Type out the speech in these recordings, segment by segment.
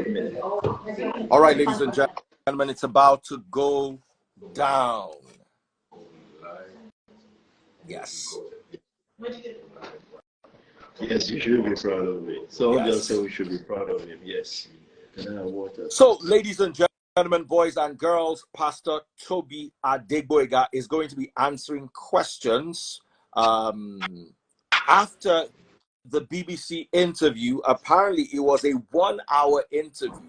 a minute. All right, ladies and gentlemen, it's about to go down. Yes. Yes, you should be proud of me. So Yes. just say we should be proud of him. Yes. So, ladies and gentlemen, boys and girls, Pastor Tobi Adegboyega is going to be answering questions after the BBC interview. Apparently, it was a 1-hour interview.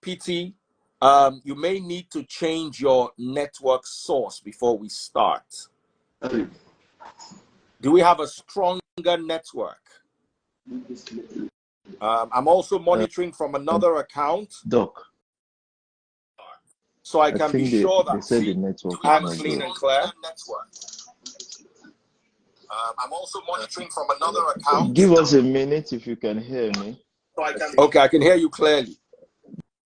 PT, you may need to change your network source before we start. Do we have a stronger network? I'm also monitoring from another account. Doc. So I can be sure that the network I'm clean and clear. I'm also monitoring from another account. Give us a minute if you can hear me. Okay, I can hear you clearly.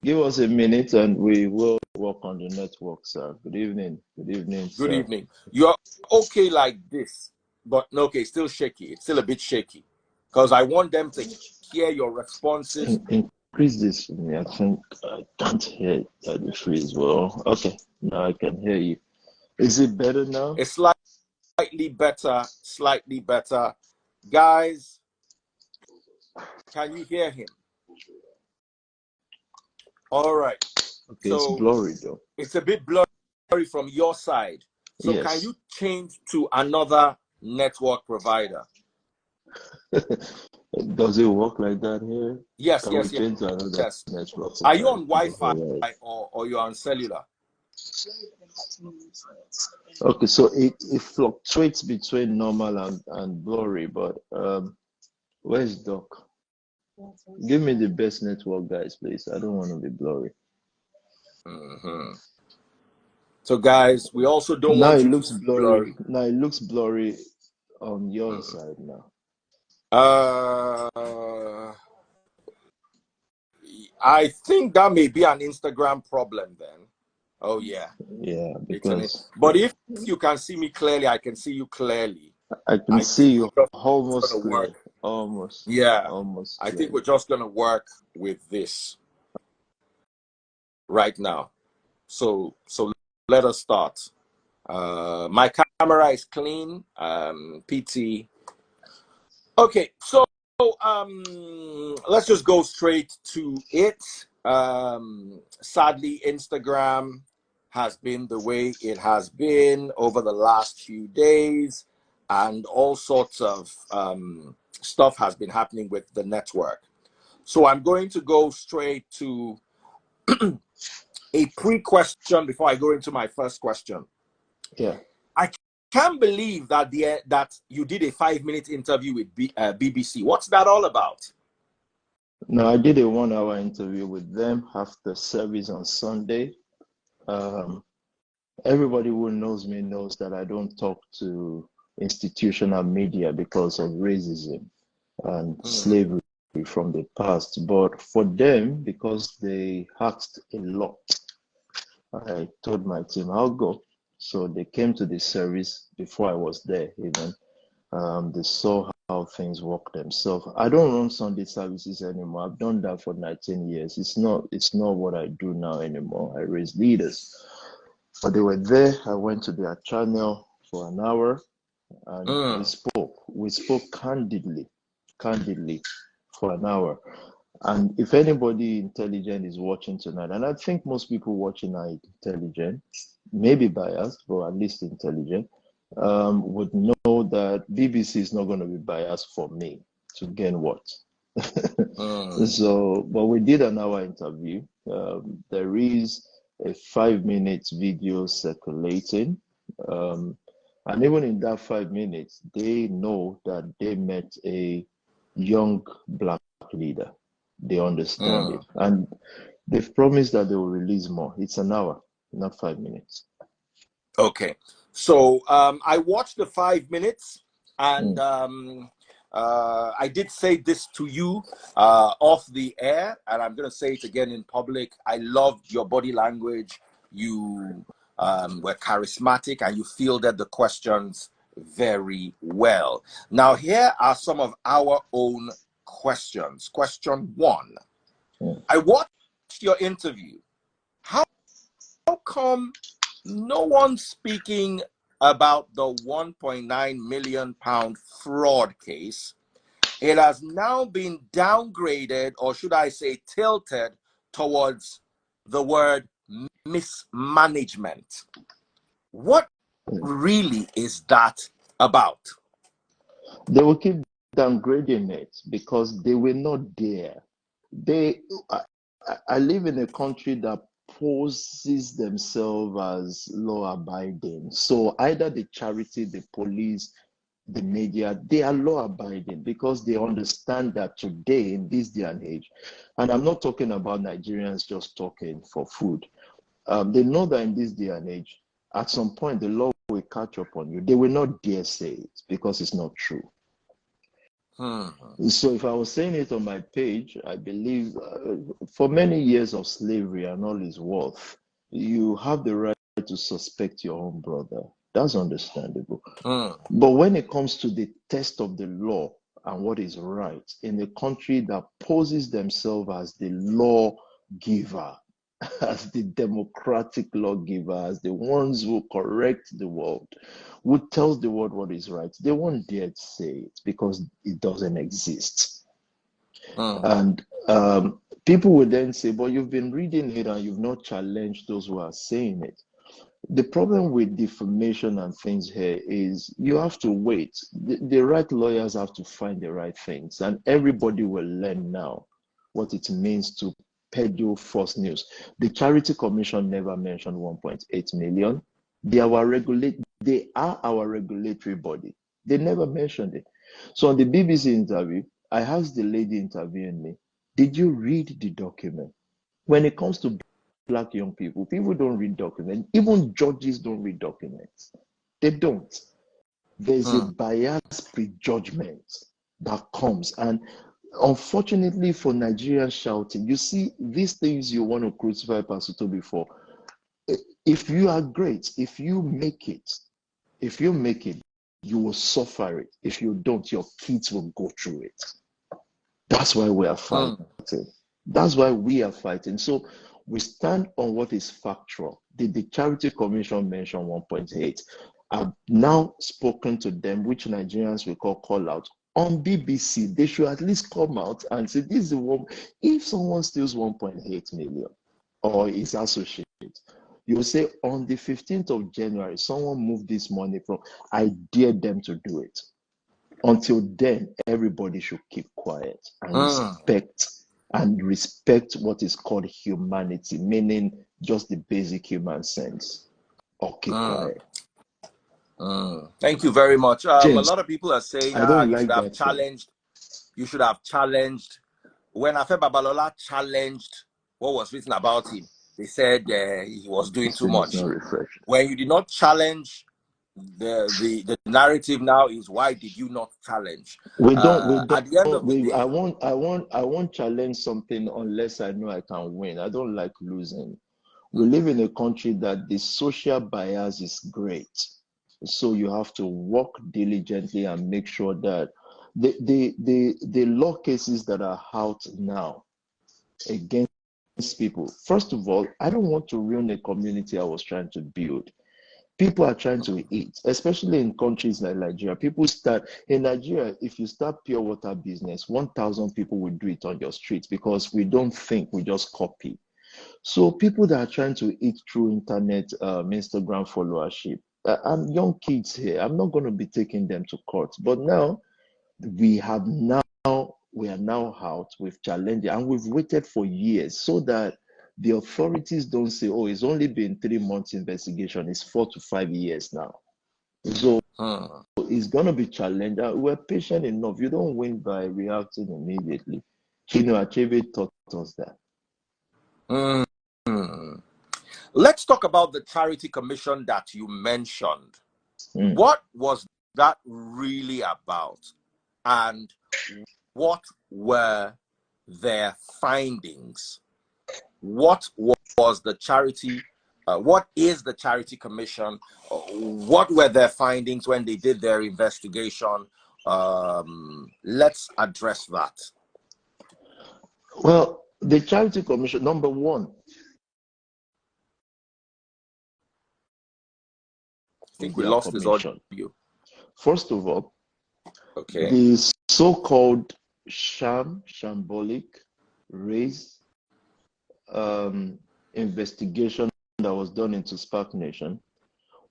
Give us a minute and we will work on the network, sir. Good evening. Good evening, sir. Good evening. You're okay like this, but no, okay, still shaky. It's still a bit shaky because I want them to hear your responses. Increase this for me. I think I can't hear the freeze well. Okay, now I can hear you. Is it better now? It's slightly better, slightly better. Guys, can you hear him? All right. Okay, so it's blurry though. It's a bit blurry from your side. So yes. Can you change to another network provider? Does it work like that here? Yes, Can yes, we change to another yes. network Are you on provider? Wi-Fi or you're on cellular? Okay, so it fluctuates between normal and blurry, but where's Doc? Give me the best network, guys, please. I don't want to be blurry. So, guys, we also don't now want it you looks to blurry. Now it looks blurry on your side now. I think that may be an Instagram problem then. Oh yeah. Yeah, because but if you can see me clearly, I can see you clearly. I can see you almost clear. Almost. Yeah. Almost. I think we're just gonna work with this right now. So let us start. My camera is clean. PT. Okay, so let's just go straight to it. Sadly, Instagram has been the way it has been over the last few days, and all sorts of stuff has been happening with the network. So I'm going to go straight to a pre-question before I go into my first question. Yeah. I can't believe that that you did a 5-minute interview with BBC. What's that all about? No, I did a 1-hour interview with them after service on Sunday. Everybody who knows me knows that I don't talk to institutional media because of racism and slavery from the past. But for them, because they asked a lot, I told my team I'll go. So they came to the service before I was there even. They saw how things work themselves. I don't run Sunday services anymore. I've done that for 19 years. It's not what I do now anymore. I raise leaders. But they were there. I went to their channel for an hour and we spoke. We spoke candidly for an hour. And if anybody intelligent is watching tonight, and I think most people watching are intelligent, maybe biased, but at least intelligent, would know that BBC is not going to be biased for me to gain what. So, but we did an hour interview. There is a 5-minute video circulating. And even in that 5 minutes, they know that they met a young Black leader. They understand it. And they've promised that they will release more. It's an hour, not 5 minutes. Okay. So I watched the 5 minutes and I did say this to you off the air, and I'm going to say it again in public. I loved your body language. You were charismatic and you fielded the questions very well. Now, here are some of our own questions. Question one. Mm. I watched your interview. How come no one's speaking about the 1.9 million pound fraud case? It has now been downgraded, or should I say tilted, towards the word mismanagement. What really is that about? They will keep downgrading it because they were not there. I live in a country that poses themselves as law abiding. So either the charity, the police, the media, they are law abiding because they understand that today, in this day and age, and I'm not talking about Nigerians just talking for food. They know that in this day and age, at some point, the law will catch up on you. They will not dare say it because it's not true. So if I was saying it on my page, I believe for many years of slavery and all its worth, you have the right to suspect your own brother. That's understandable. But when it comes to the test of the law and what is right in a country that poses themselves as the lawgiver, as the democratic lawgiver, as the ones who correct the world, who tells the world what is right, they won't dare to say it because it doesn't exist. And people will then say, but you've been reading it and you've not challenged those who are saying it. The problem with defamation and things here is you have to wait. The right lawyers have to find the right things, and everybody will learn now what it means to peddle false news. The Charity Commission never mentioned 1.8 million. They are our regulatory body. They never mentioned it. So on the BBC interview, I asked the lady interviewing me, did you read the document? When it comes to Black young people don't read documents. Even judges don't read documents. They don't. There's a biased prejudgment that comes. And unfortunately for Nigerian shouting, you see, these things you want to crucify Pastor Tobi for, if you are great, if you make it, you will suffer it. If you don't, your kids will go through it. That's why we are fighting. That's why we are fighting. So we stand on what is factual. Did the Charity Commission mention 1.8? I've now spoken to them, which Nigerians will call out. On BBC, they should at least come out and say, this is the one. If someone steals 1.8 million or is associated, you will say, on the 15th of January, someone moved this money from, I dare them to do it. Until then, everybody should keep quiet and respect what is called humanity, meaning just the basic human sense, or keep quiet. Thank you very much. James, a lot of people are saying you should have challenged. You should have challenged. When Afe Babalola challenged what was written about him, they said he was doing too much. When you did not challenge the narrative now is, why did you not challenge? We don't. At the end of the day, I won't challenge something unless I know I can win. I don't like losing. We live in a country that the social bias is great, so you have to work diligently and make sure that the law cases that are out now against people. First of all, I don't want to ruin a community I was trying to build. People are trying to eat, especially in countries like Nigeria. In Nigeria, if you start pure water business, 1,000 people will do it on your streets because we don't think, we just copy. So people that are trying to eat through internet, Instagram followership, and young kids here, I'm not going to be taking them to court. But now, we are now out with challenges, and we've waited for years so that the authorities don't say, oh, it's only been 3 months investigation. It's 4 to 5 years now. So it's going to be challenging. We're patient enough. You don't win by reacting immediately. Chino Achebe taught us that. Let's talk about the Charity Commission that you mentioned. What was that really about? And what were their findings? What was the charity? What is the Charity Commission? What were their findings when they did their investigation? Let's address that. Well, the Charity Commission, number one, I think of we their lost his commission. audio. First of all, Okay. the so-called shambolic race investigation that was done into Spark Nation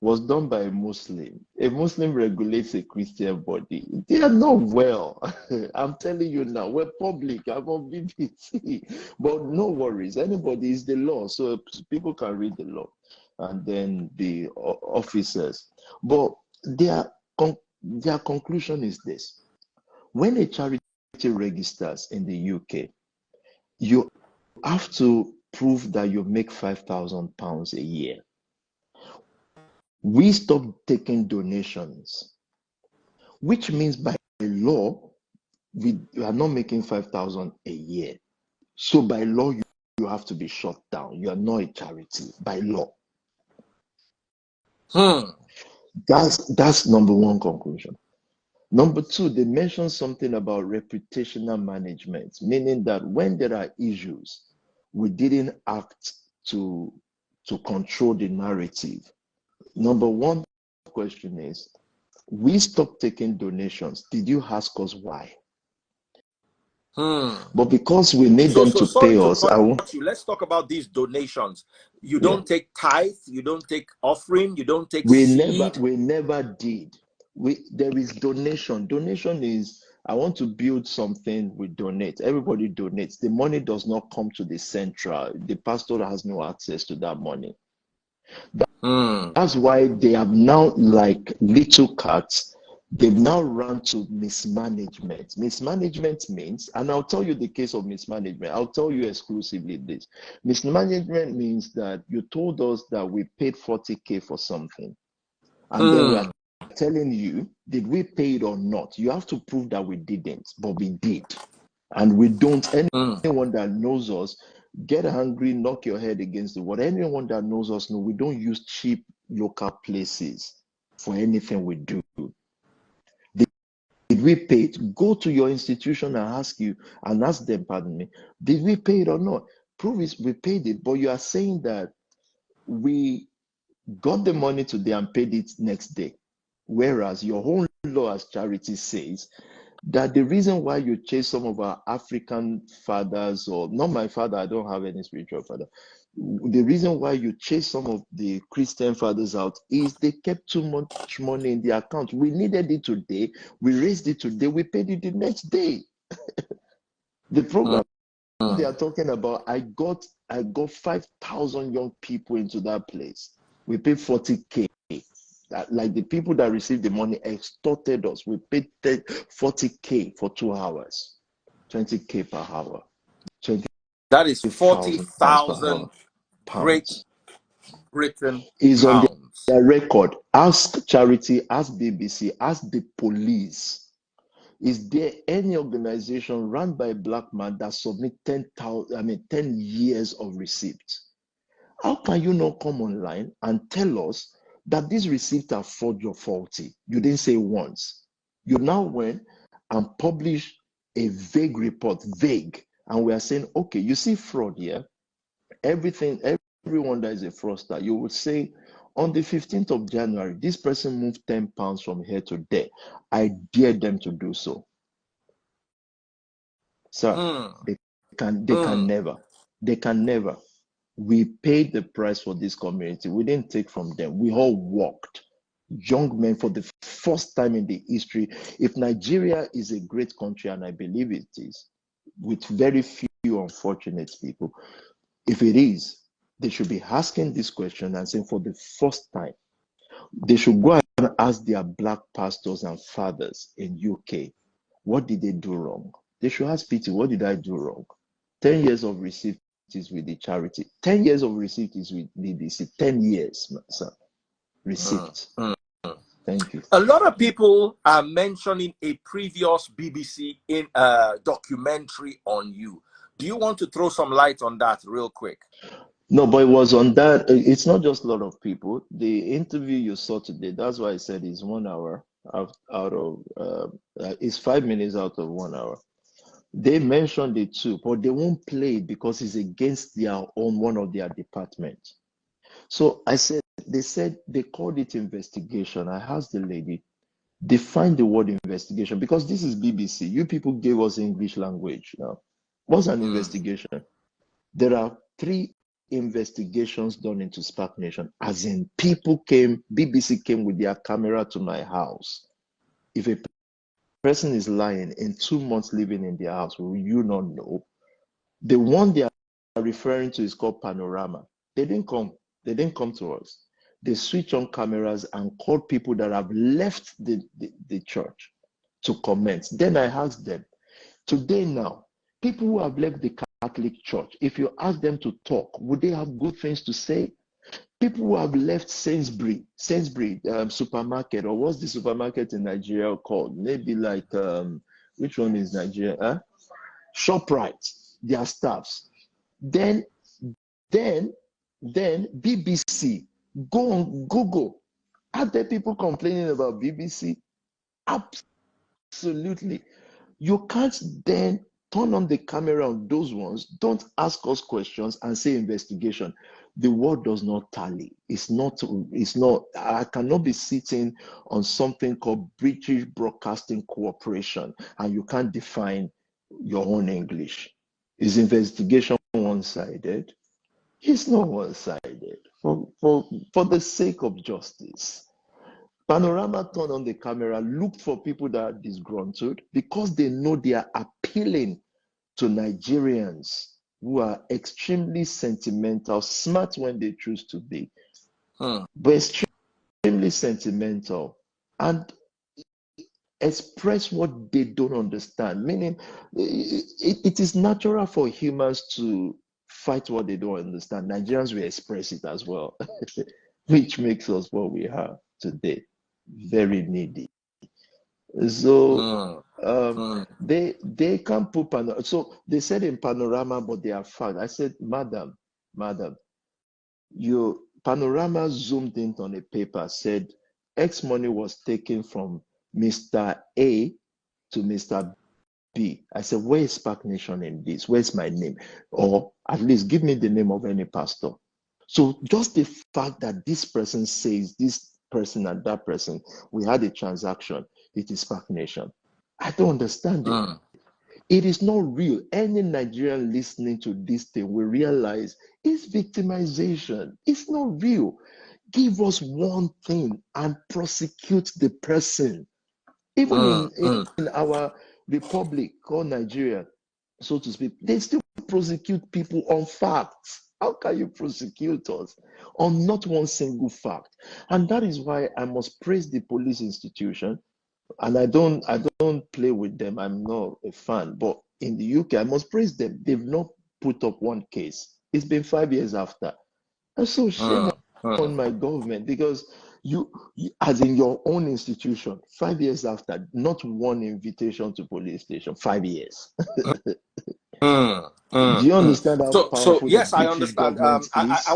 was done by a Muslim. A Muslim regulates a Christian body. They are not well. I'm telling you now, we're public. I'm on BBC. But no worries. Anybody is the law. So people can read the law. And then the officers. But their conclusion is this. When a charity registers in the UK, you have to prove that you make £5,000 a year. We stopped taking donations, which means by law, we are not making 5,000 a year. So by law, you have to be shut down. You are not a charity by law. That's number one conclusion. Number two, they mentioned something about reputational management, meaning that when there are issues, we didn't act to control the narrative. Number one question is, we stopped taking donations. Did you ask us why? But because we need them to pay us, let's talk about these donations. You don't take tithe, you don't take offering, you don't take seed. We never did. There is donation. Donation is, I want to build something, we donate. Everybody donates. The money does not come to the central. The pastor has no access to that money. That's why they have now, like little cats, they've now run to mismanagement. Mismanagement means, and I'll tell you the case of mismanagement. I'll tell you exclusively this. Mismanagement means that you told us that we paid 40K for something. And then we are telling you, did we pay it or not? You have to prove that we didn't, but we did. And we don't. Anyone that knows us, get hungry, knock your head against the wall. Anyone that knows us, we don't use cheap local places for anything we do. Did we pay it? Go to your institution and ask them, pardon me, did we pay it or not? Prove it, we paid it, but you are saying that we got the money today and paid it next day. Whereas your own law as charity says that the reason why you chase some of our African fathers, or not my father, I don't have any spiritual father. The reason why you chase some of the Christian fathers out is they kept too much money in their account. We needed it today. We raised it today. We paid it the next day. The program they are talking about, I got 5,000 young people into that place. We paid 40K. Like the people that received the money extorted us. We paid 40K for 2 hours, 20K per hour. That is 40,000 Great Britain is on their record. Ask Charity, ask BBC, ask the police. Is there any organization run by a black man that submit 10 years of receipts? How can you not come online and tell us that these receipts are forged or faulty? You didn't say once. You now went and published a vague report, and we are saying, okay, you see fraud here. Everyone that is a fraudster, you would say, on the 15th of January, this person moved 10 pounds from here to there. I dare them to do so. Sir, they can never. We paid the price for this community. We didn't take from them. We all worked. Young men, for the first time in the history. If Nigeria is a great country, and I believe it is, with very few unfortunate people, if it is, they should be asking this question and saying, for the first time, they should go and ask their black pastors and fathers in UK, what did they do wrong? They should ask Peter, what did I do wrong? 10 years of receipt is with the charity. 10 years of receipt is with BBC. 10 years, sir. Receipt. Thank you. A lot of people are mentioning a previous BBC documentary on you. Do you want to throw some light on that real quick? No, but it was on that. It's not just a lot of people. The interview you saw today, that's why I said it's 1 hour out of, it's 5 minutes out of 1 hour. They mentioned it too, but they won't play it because it's against their own, one of their departments. So I said, they said they called it investigation. I asked the lady, define the word investigation, because this is BBC. You people gave us English language now. What's an investigation? There are 3 investigations done into Spark Nation, as in people came, BBC came with their camera to my house. If a person is lying in 2 months living in their house, will you not know? The one they are referring to is called Panorama. They didn't come to us. They switch on cameras and call people that have left the church to comment. Then I asked them, today now, people who have left the Catholic Church, if you ask them to talk, would they have good things to say? People who have left Sainsbury supermarket, or what's the supermarket in Nigeria called? Maybe like, which one is Nigeria? Huh? ShopRite, their staffs. Then BBC, go on Google. Are there people complaining about BBC? Absolutely. You can't then turn on the camera on those ones. Don't ask us questions and say investigation. The word does not tally. It's not, I cannot be sitting on something called British Broadcasting Corporation and you can't define your own English. Is investigation one-sided? It's not one-sided. For the sake of justice. Panorama turned on the camera, looked for people that are disgruntled because they know they are appealing to Nigerians who are extremely sentimental, smart when they choose to be, but extremely sentimental, and express what they don't understand. Meaning, it is natural for humans to fight what they don't understand. Nigerians will express it as well, which makes us what we are today. Very needy. So they can't put panorama. So they said in Panorama, but they are fact. I said, madam, your Panorama zoomed in on a paper, said X money was taken from Mr. A to Mr. B. I said, where is Spark Nation in this? Where's my name? Or at least give me the name of any pastor. So just the fact that this person says this person and that person, we had a transaction, it is Spark Nation. I don't understand it. It is not real. Any Nigerian listening to this thing will realize it's victimization. It's not real. Give us one thing and prosecute the person. Even in our republic called Nigeria, so to speak, they still prosecute people on facts. How can you prosecute us on not one single fact? And that is why I must praise the police institution. And I don't play with them. I'm not a fan. But in the UK, I must praise them. They've not put up one case. It's been 5 years after. And so shame on my government, because you, as in your own institution, 5 years after, not one invitation to police station. 5 years. Do you understand how powerful so yes, the I British understand. government is? I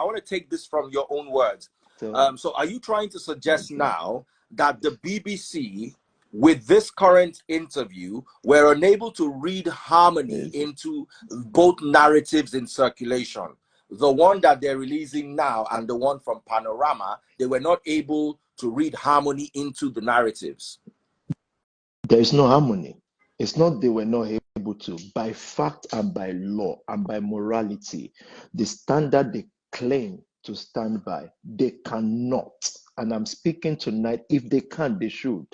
want to take this from your own words. So are you trying to suggest now that the BBC, with this current interview, were unable to read harmony into both narratives in circulation? The one that they're releasing now and the one from Panorama, they were not able to read harmony into the narratives. There is no harmony. It's not they were not able to. By fact and by law and by morality, the standard they claim to stand by, they cannot. And I'm speaking tonight, if they can't, they should.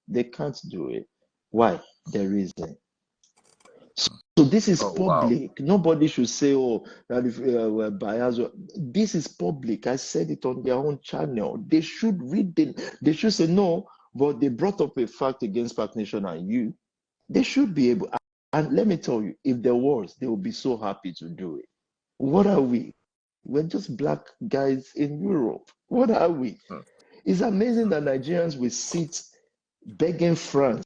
They can't do it. Why? There isn't. So this is public. Wow. Nobody should say, oh, that if we're biased. This is public. I said it on their own channel. They should read it. They should say, no, but they brought up a fact against Spark Nation and you. They should be able. And let me tell you, if there was, they would be so happy to do it. What are we? We're just black guys in Europe. What are we? It's amazing that Nigerians will sit begging France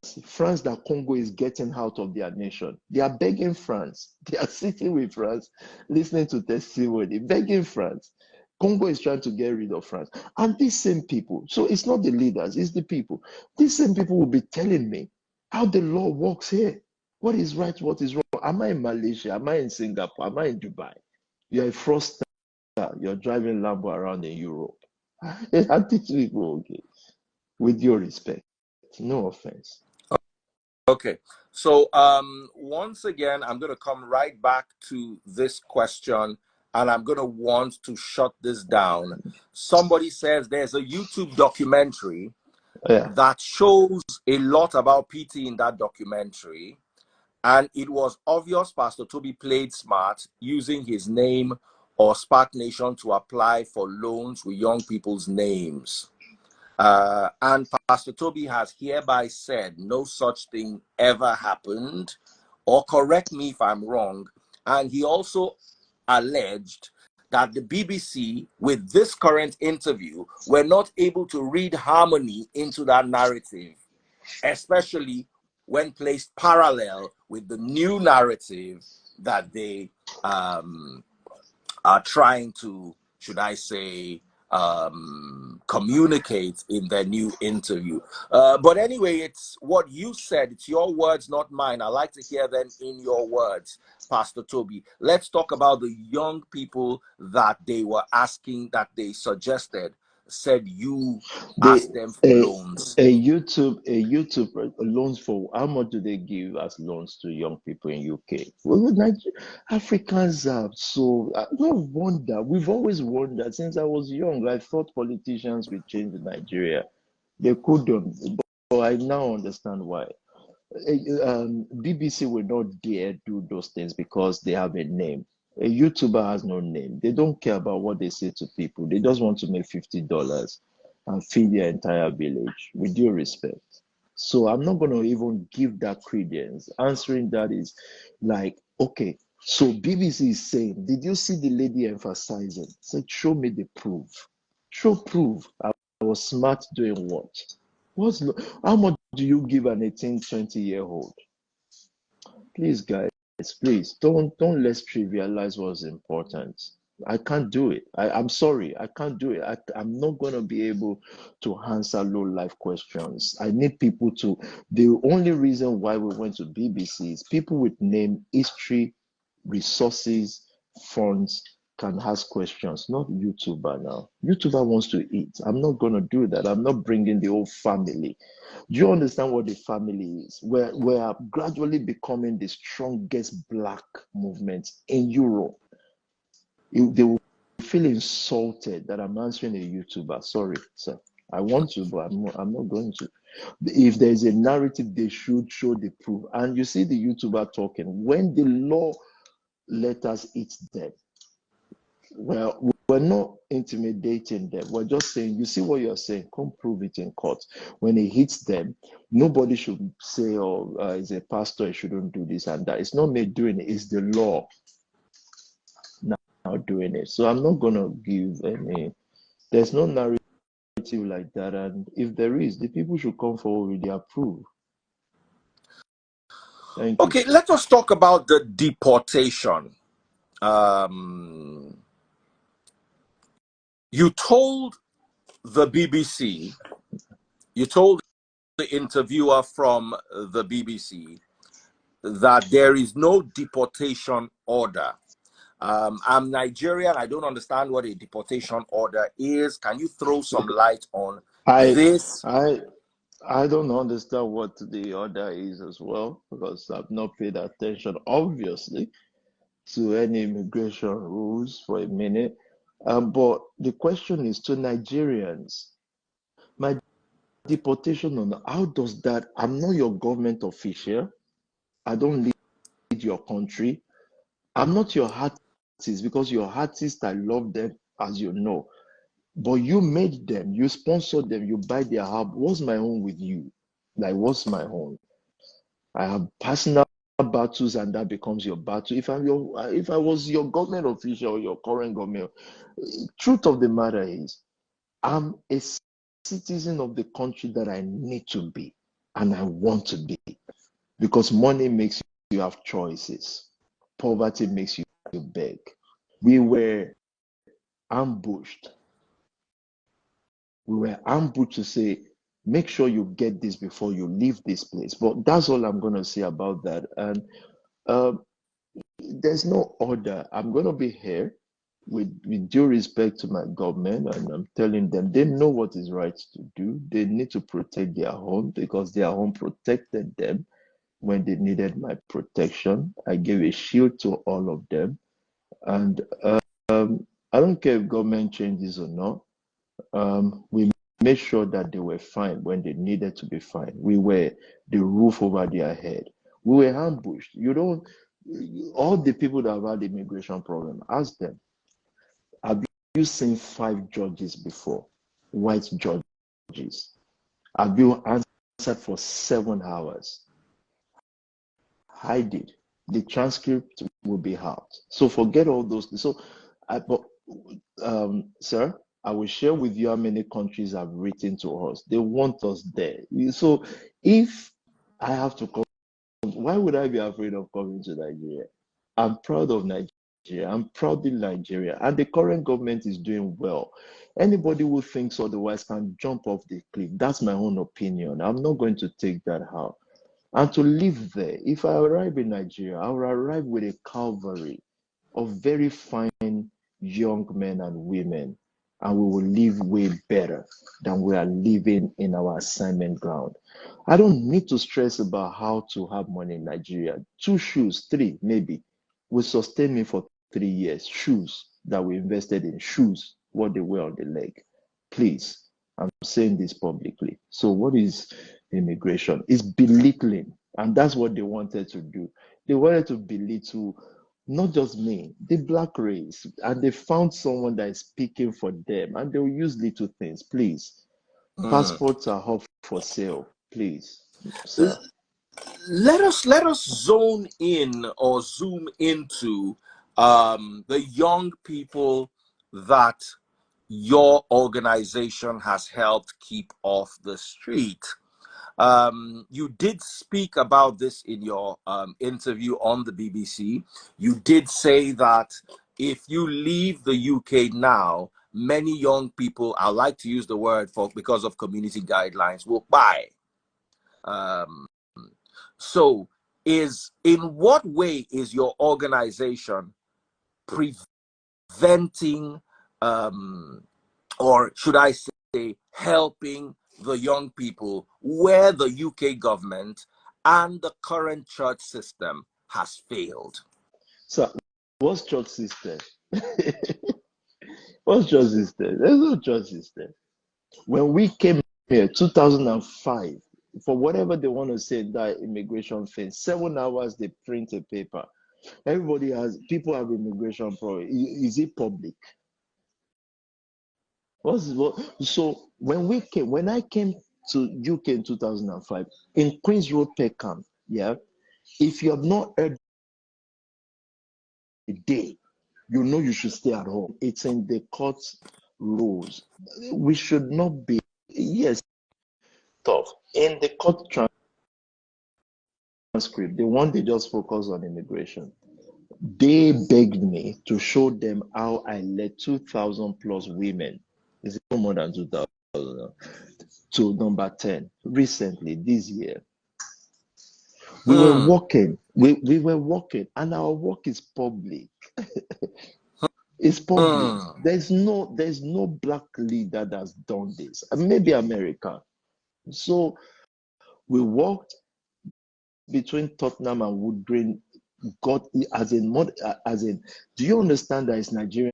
that Congo is getting out of their nation. They are begging France. They are sitting with France, listening to testimony, begging France. Congo is trying to get rid of France. And these same people, so it's not the leaders, it's the people. These same people will be telling me how the law works here. What is right? What is wrong? Am I in Malaysia? Am I in Singapore? Am I in Dubai? You're a fraudster. You're driving Lambo around in Europe. I teach people, okay, with your respect, no offense. Okay, so once again, I'm going to come right back to this question, and I'm going to want to shut this down. Somebody says there's a YouTube documentary that shows a lot about PT in that documentary, and it was obvious Pastor Tobi played smart using his name or Spark Nation to apply for loans with young people's names. And Pastor Tobi has hereby said no such thing ever happened, or correct me if I'm wrong. And he also alleged that the BBC, with this current interview, were not able to read harmony into that narrative, especially when placed parallel with the new narrative that they are trying to, should I say, communicate in their new interview. But anyway, it's what you said. It's your words, not mine. I like to hear them in your words, Pastor Tobi. Let's talk about the young people that they were asking, that they suggested, said you asked them for loans. A YouTube loans for how much do they give as loans to young people in UK? Well, Africans are so no wonder. We've always wondered since I was young. I thought politicians would change Nigeria. They couldn't, but I now understand why. BBC will not dare do those things because they have a name. A YouTuber has no name. They don't care about what they say to people. They just want to make $50 and feed their entire village, with due respect. So I'm not going to even give that credence. Answering that is like, okay, so BBC is saying, did you see the lady emphasizing? Said, show me the proof. Show proof. I was smart doing what? How much do you give an 18, 20-year-old? Please, guys, please don't let's trivialize what's important. I can't do it. I'm sorry, I can't do it. I'm not going to be able to answer low life questions. I need people to. The only reason why we went to BBC is people with name, history, resources, funds can ask questions, not YouTuber now. YouTuber wants to eat. I'm not going to do that. I'm not bringing the whole family. Do you understand what the family is? We're gradually becoming the strongest black movement in Europe. They will feel insulted that I'm answering a YouTuber. Sorry, sir. I want to, but I'm not going to. If there's a narrative, they should show the proof. And you see the YouTuber talking. When the law let us eat them, well, we're not intimidating them. We're just saying, you see what you're saying, come prove it in court. When it hits them, nobody should say, oh, as a pastor, you shouldn't do this and that. It's not me doing it, it's the law now doing it. So I'm not going to give any, there's no narrative like that. And if there is, the people should come forward with their proof. Thank you. Okay, let us talk about the deportation. You told the BBC, you told the interviewer from the BBC that there is no deportation order. I'm Nigerian. I don't understand what a deportation order is. Can you throw some light on this? I don't understand what the order is as well, because I've not paid attention, obviously, to any immigration rules for a minute. But the question is to Nigerians, my deportation on how does that? I'm not your government official. I don't lead your country. I'm not your artist because your artist, I love them, as you know. But you made them, you sponsored them, you buy their album. What's my own with you? Like, what's my own? I have personal battles, and that becomes your battle. If I was your government official or your current government, truth of the matter is, I'm a citizen of the country that I need to be, and I want to be, because money makes you have choices. Poverty makes you beg. We were ambushed. We were ambushed to say, Make sure you get this before you leave this place. But that's all I'm going to say about that. And um, there's no order. I'm going to be here with due respect to my government, and I'm telling them they know what is right to do. They need to protect their home because their home protected them when they needed my protection. I gave a shield to all of them. And I don't care if government changes or not. We made sure that they were fine when they needed to be fine. We were the roof over their head. We were ambushed. You don't, all the people that have had immigration problem, ask them, have you seen 5 judges before? White judges. Have you answered for 7 hours? I did. The transcript will be out. So forget all those. So, sir, I will share with you how many countries have written to us. They want us there. So if I have to come, why would I be afraid of coming to Nigeria? I'm proud of Nigeria. I'm proud in Nigeria. And the current government is doing well. Anybody who thinks otherwise can jump off the cliff. That's my own opinion. I'm not going to take that out. And to live there, if I arrive in Nigeria, I will arrive with a cavalry of very fine young men and women, and we will live way better than we are living in our assignment ground. I don't need to stress about how to have money in Nigeria. 2 shoes, 3 maybe, will sustain me for 3 years. Shoes that we invested in, shoes, what they wear on the leg. Please, I'm saying this publicly. So what is immigration? It's belittling, and that's what they wanted to do. They wanted to belittle not just me, the black race, and they found someone that is speaking for them, and they'll use little things. Please, passports are up for sale. Please, sir. Let us zone in or zoom into the young people that your organization has helped keep off the street. You did speak about this in your interview on the BBC. You did say that if you leave the UK now, many young people, I like to use the word for because of community guidelines, will buy. So, in what way is your organization preventing, or should I say, helping the young people where the UK government and the current church system has failed? So, what's church system? What's church system? There's no church system. When we came here, 2005, for whatever they want to say, that immigration thing, 7 hours they print a paper. People have immigration problem. Is it public? So when I came to UK in 2005, in Queen's Road, Peckham, yeah, if you have not heard a day, you know you should stay at home. It's in the court rules. We should not be, yes, tough. In the court transcript, the one they just focus on immigration, they begged me to show them how I led 2,000 plus women. Is it more than 2,000? To number 10 recently this year. We were walking. We were walking, and our walk is public. It's public. There's no black leader that's done this. Maybe America. So we walked between Tottenham and Wood Green. Got as in, do you understand that it's Nigerian?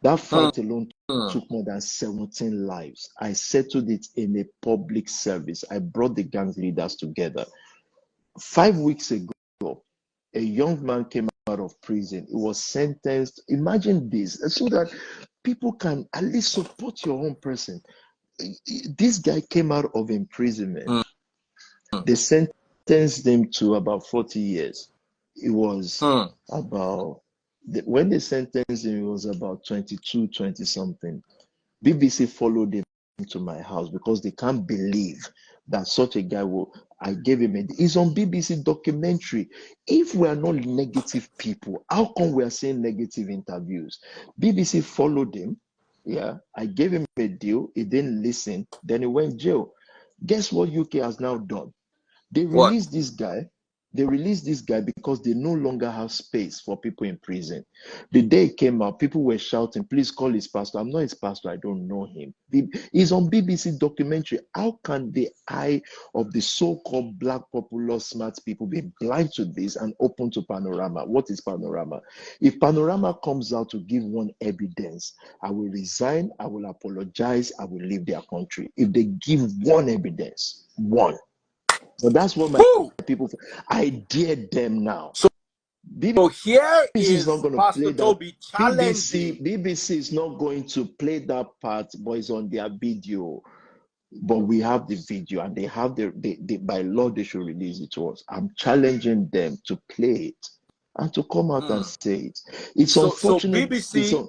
That fight alone took more than 17 lives. I settled it in a public service. I brought the gang leaders together. 5 weeks ago, a young man came out of prison. He was sentenced. Imagine this, so that people can at least support your own person. This guy came out of imprisonment. They sentenced him to about 40 years. It was about, when they sentenced him, it was about 22, 20 something. BBC followed him to my house because they can't believe that such a guy will. I gave him it's on BBC documentary. If we are not negative people, how come we are seeing negative interviews? BBC followed him. Yeah, I gave him a deal. He didn't listen. Then he went jail. Guess what UK has now done? They What? released this guy. They released this guy because they no longer have space for people in prison. The day it came out, people were shouting, please call his pastor. I'm not his pastor. I don't know him. He's on BBC documentary. How can the eye of the so-called black popular smart people be blind to this and open to Panorama? What is Panorama? If Panorama comes out to give one evidence, I will resign, I will apologize, I will leave their country. If they give one evidence, one. So that's what my Who? people, I dare them now. So BBC here is not is going to Pastor play that. Tobi challenging. BBC is not going to play that part, but it's on their video. But we have the video, and they have by law they should release it to us. I'm challenging them to play it and to come out and say it. It's So unfortunate. BBC,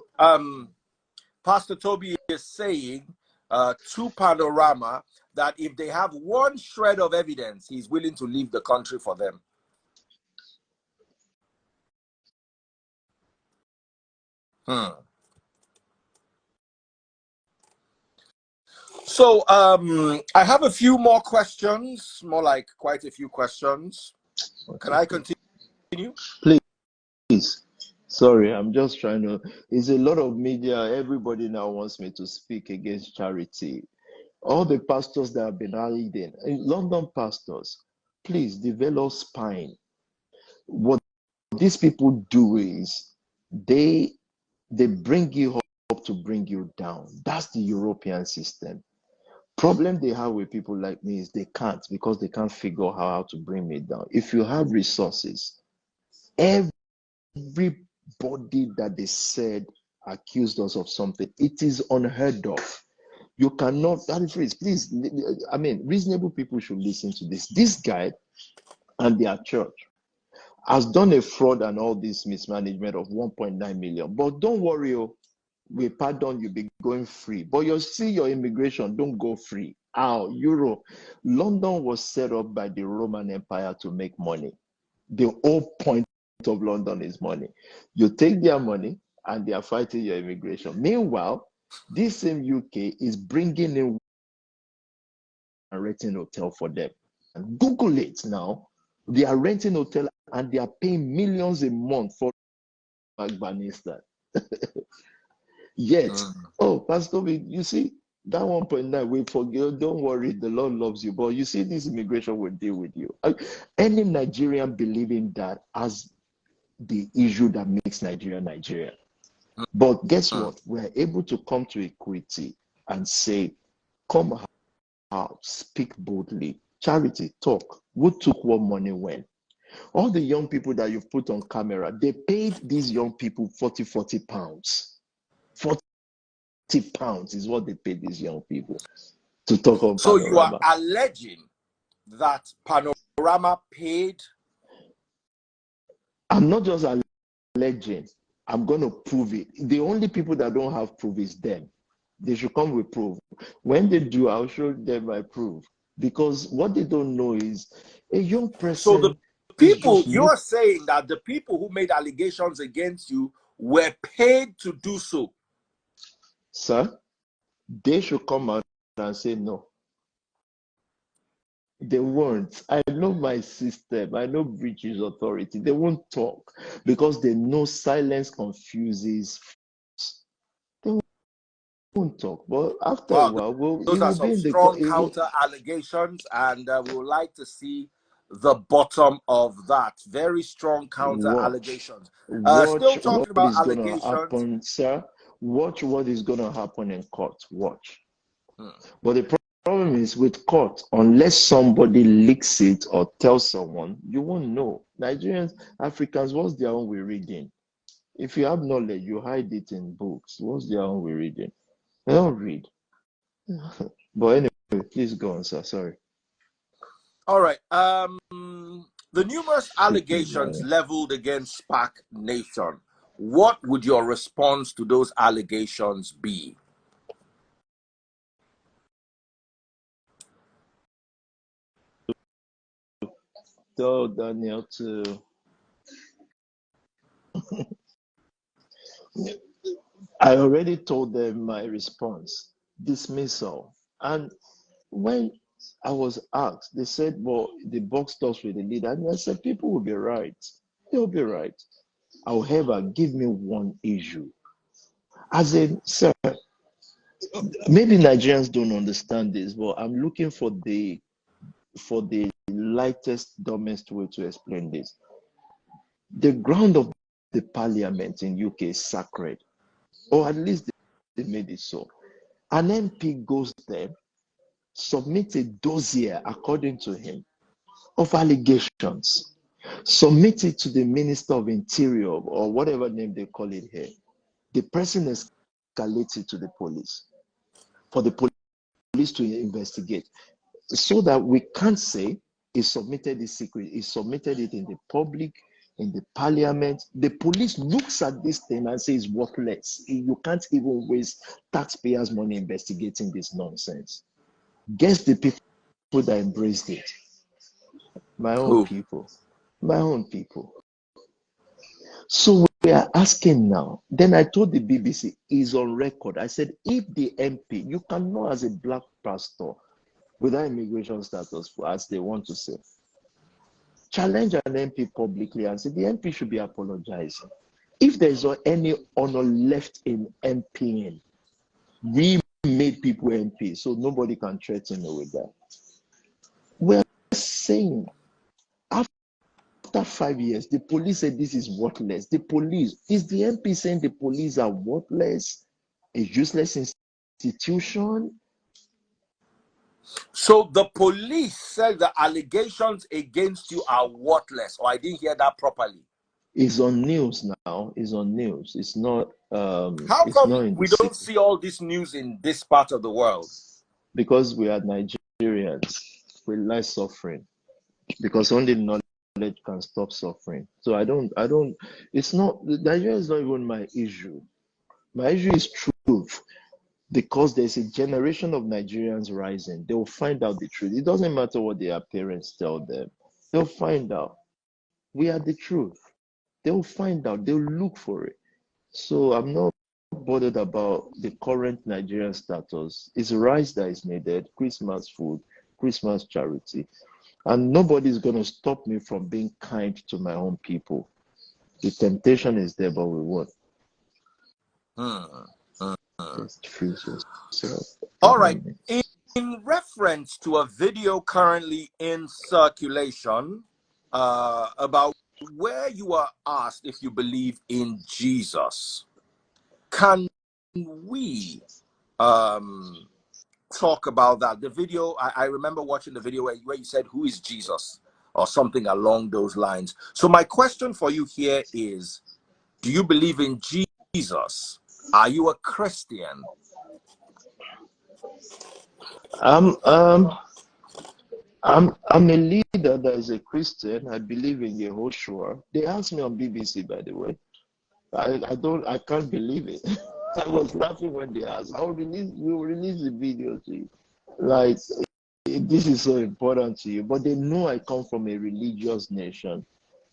Pastor Tobi is saying to Panorama that if they have one shred of evidence, he's willing to leave the country for them. So I have a few more questions, more like quite a few questions. Can I continue? Please. Sorry, I'm just trying to. It's a lot of media. Everybody now wants me to speak against charity. All the pastors that have been hiding, London pastors, please develop spine. What these people do is they bring you up to bring you down. That's the European system. Problem they have with people like me is they can't, because they can't figure out how to bring me down. If you have resources, everybody that they said accused us of something, it is unheard of. You cannot, that phrase, please, I mean, reasonable people should listen to this. This guy and their church has done a fraud and all this mismanagement of 1.9 million. But don't worry, we pardon you, be going free. But you see your immigration, don't go free. How? Europe. London was set up by the Roman Empire to make money. The whole point of London is money. You take their money and they are fighting your immigration. Meanwhile, this same UK is bringing in a renting hotel for them. And Google it now. They are renting hotel and they are paying millions a month for Afghanistan. Yet, oh, Pastor, you see, that 1.9, we forgive, don't worry, the Lord loves you. But you see, this immigration will deal with you. Any Nigerian believing that as the issue that makes Nigeria Nigeria. But guess what? We're able to come to equity and say, come out, speak boldly. Charity, talk. Who took what money when? All the young people that you've put on camera, they paid these young people 40 pounds. 40 pounds is what they paid these young people to talk on So Panorama. you are alleging that Panorama paid? I'm not just alleging. I'm going to prove it. The only people that don't have proof is them. They should come with proof. When they do, I'll show them my proof. Because what they don't know is a young person. So the people, you're saying that the people who made allegations against you were paid to do so? Sir, they should come out and say no. They won't. I know my system. I know British authority. They won't talk because they know silence confuses. They won't talk. But after a while, those are some strong counter allegations, and we would like to see the bottom of that. Very strong counter allegations. Still talking about allegations. Happen, sir. Watch what is going to happen in court. Watch. But the problem is with court, unless somebody leaks it or tells someone, you won't know. Nigerians, Africans, what's their own way reading? If you have knowledge, you hide it in books. What's their own way reading? They don't read. But anyway, please go on, sir. Sorry. All right. The numerous allegations leveled against Spark Nation. What would your response to those allegations be? Tell Daniel to I already told them my response. Dismissal. And when I was asked, they said, well, the box stops with the leader. And I said, people will be right. They'll be right. However, give me one issue. As in, sir, maybe Nigerians don't understand this, but I'm looking for the lightest, dumbest way to explain this. The ground of the parliament in UK is sacred, or at least they made it so. An MP goes there, submits a dossier, according to him, of allegations, submit it to the Minister of Interior or whatever name they call it here. The person escalates it to the police for the police to investigate, so that we can't say he submitted the secret. He submitted it in the public, in the parliament. The police looks at this thing and says worthless. You can't even waste taxpayers' money investigating this nonsense. Guess the people that embraced it? My own Who? people. My own people. So we are asking now. Then I told the BBC, is on record. I said, if the MP, you cannot, as a black pastor, without immigration status, as they want to say, challenge an MP publicly and say the MP should be apologizing. If there's any honor left in MPing, we made people MP, so nobody can threaten me with that. We're saying, after 5 years, the police said this is worthless. The police, is the MP saying the police are worthless, a useless institution? So the police said the allegations against you are worthless, or I didn't hear that properly. It's on news now. It's on news. It's not. How It's not come in the we don't city. see all this news in this part of the world? Because we are Nigerians. We like suffering. Because only knowledge can stop suffering. So I don't. It's not. Nigeria is not even my issue. My issue is truth. Because there's a generation of Nigerians rising. They will find out the truth. It doesn't matter what their parents tell them. They'll find out. We are the truth. They'll find out. They'll look for it. So I'm not bothered about the current Nigerian status. It's rice that is needed, Christmas food, Christmas charity. And nobody's going to stop me from being kind to my own people. The temptation is there, but we won't. Just freeze yourself. All right. In reference to a video currently in circulation about where you are asked if you believe in Jesus, can we talk about that? The video, I remember watching the video where you said, who is Jesus? Or something along those lines. So my question for you here is, do you believe in Jesus? Are you a Christian? I'm a leader that is a Christian. I believe in Yehoshua. They asked me on BBC, by the way. I can't believe it. I was laughing when they asked. We'll release the video to you. Like, this is so important to you. But they know I come from a religious nation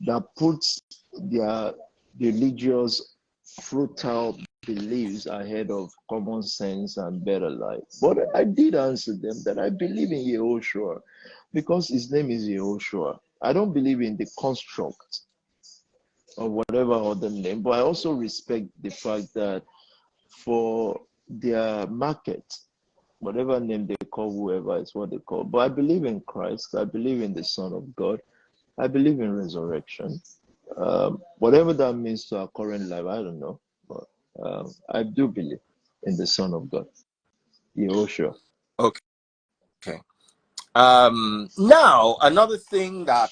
that puts their religious fruitful beliefs ahead of common sense and better life. But I did answer them that I believe in Yehoshua because his name is Yehoshua. I don't believe in the construct or whatever other name, but I also respect the fact that for their market, whatever name they call whoever is what they call. But I believe in Christ. I believe in the Son of God. I believe in resurrection. Whatever that means to our current life, I don't know. But I do believe in the Son of God. Yehoshua. Okay. Now another thing that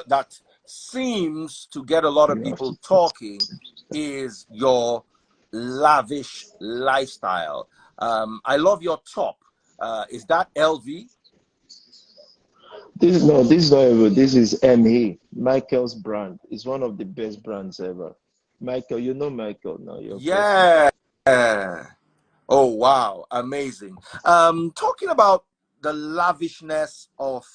that seems to get a lot of people talking is your lavish lifestyle. I love your top. Is that LV? This is not ever. This is ME. Michael's brand. It's one of the best brands ever. Michael, you know Michael now. Yeah. Oh wow, amazing. Talking about the lavishness of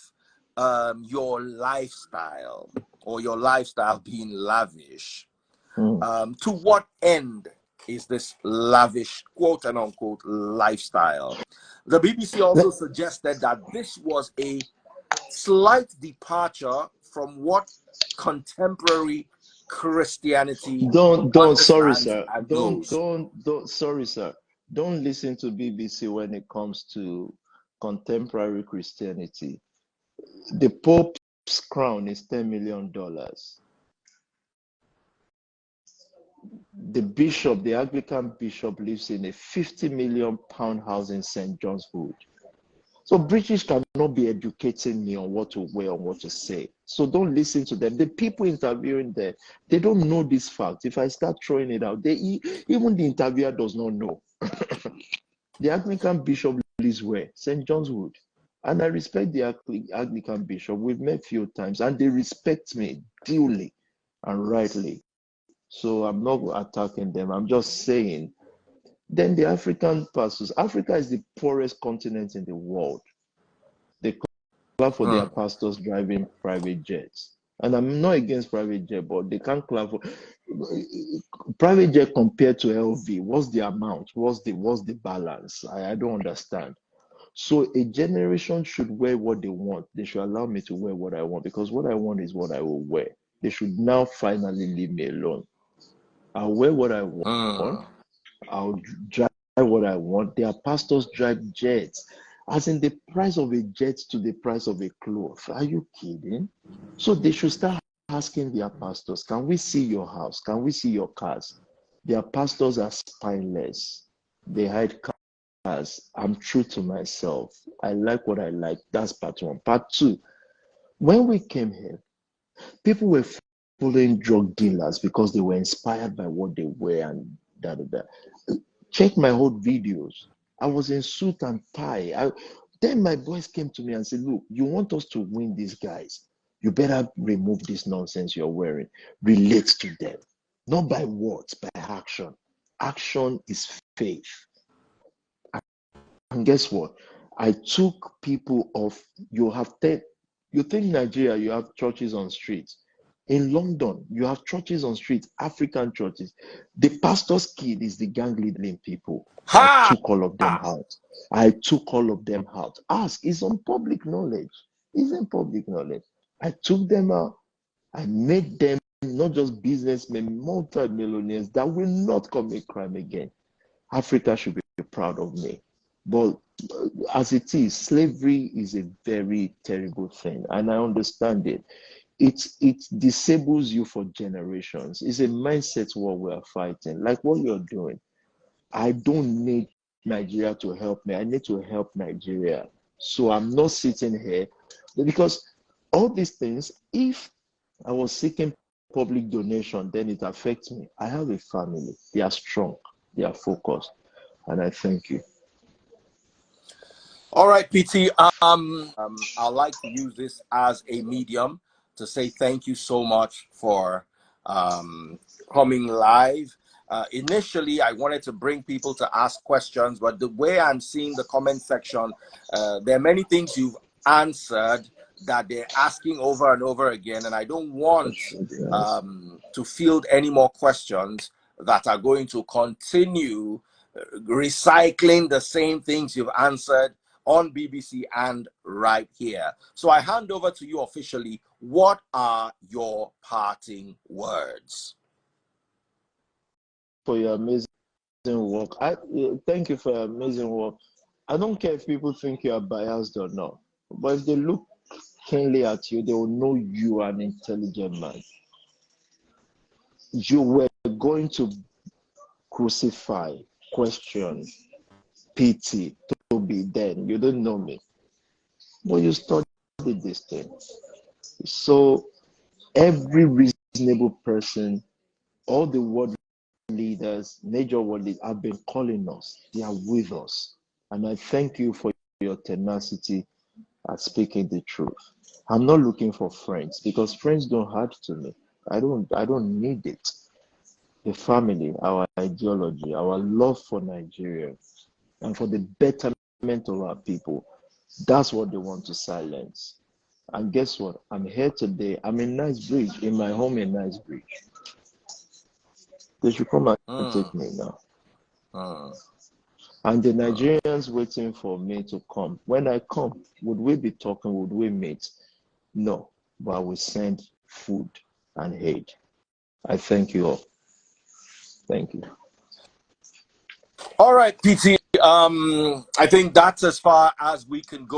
your lifestyle, or your lifestyle being lavish. To what end is this lavish, quote and unquote, lifestyle. The BBC also suggested that this was a slight departure from what contemporary Christianity sorry understands sir, and knows. sorry sir, don't listen to BBC when it comes to contemporary Christianity. The Pope's crown is $10 million. The bishop, the Anglican bishop, lives in a £50 million house in St. John's Wood. So British cannot be educating me on what to wear or what to say. So don't listen to them. The people interviewing them, they don't know this fact. If I start throwing it out, even the interviewer does not know. The Anglican bishop lives where? St. John's Wood. And I respect the Anglican bishop. We've met a few times, and they respect me duly and rightly. So I'm not attacking them. I'm just saying. Then the African pastors. Africa is the poorest continent in the world. They clap for their pastors driving private jets. And I'm not against private jet, but they can't clap for private jet compared to LV. What's the amount? What's the balance? I don't understand. So a generation should wear what they want. They should allow me to wear what I want, because what I want is what I will wear. They should now finally leave me alone. I'll wear what I want. I'll drive what I want. Their pastors drive jets. As in the price of a jet to the price of a cloth. Are you kidding? So they should start asking their pastors, can we see your house? Can we see your cars? Their pastors are spineless. They hide cars. I'm true to myself. I like what I like. That's part one. Part two, when we came here, people were following drug dealers because they were inspired by what they wear and da da da. Check my old videos. I was in suit and tie. Then my boys came to me and said, look, you want us to win these guys. You better remove this nonsense you're wearing. Relate to them. Not by words, by action. Action is faith. And guess what? I took people off. You think Nigeria, you have churches on streets. In London, you have churches on streets, African churches. The pastor's kid is the gang leading people. I took all of them out. Ask, it's on public knowledge. It's in public knowledge. I took them out. I made them not just businessmen, multi-millionaires that will not commit crime again. Africa should be proud of me. But as it is, slavery is a very terrible thing, and I understand it. It disables you for generations. It's a mindset war we are fighting, like what you're doing. I don't need Nigeria to help me. I need to help Nigeria. So I'm not sitting here because all these things, if I was seeking public donation, then it affects me. I have a family. They are strong. They are focused. And I thank you. All right, PT. I'd like to use this as a medium to say thank you so much for coming live. Initially, I wanted to bring people to ask questions, but the way I'm seeing the comment section, there are many things you've answered that they're asking over and over again, and I don't want to field any more questions that are going to continue recycling the same things you've answered on BBC and right here. So I hand over to you officially. What are your parting words? For your amazing work. Thank you for your amazing work. I don't care if people think you are biased or not, but if they look keenly at you, they will know you are an intelligent man. You were going to crucify, question, PT, Tobi, then you don't know me, but you studied this thing. So every reasonable person, all the world leaders, major world leaders have been calling us. They are with us. And I thank you for your tenacity at speaking the truth. I'm not looking for friends because friends don't add to me. I don't need it. The family, our ideology, our love for Nigeria, and for the betterment of our people, that's what they want to silence. And guess what? I'm here today. I'm in Knightsbridge, in my home in Knightsbridge. They should come and take me now. And the Nigerians waiting for me to come. When I come, would we be talking? Would we meet? No, but I will send food and aid. I thank you all. Thank you. All right, PT. I think that's as far as we can go.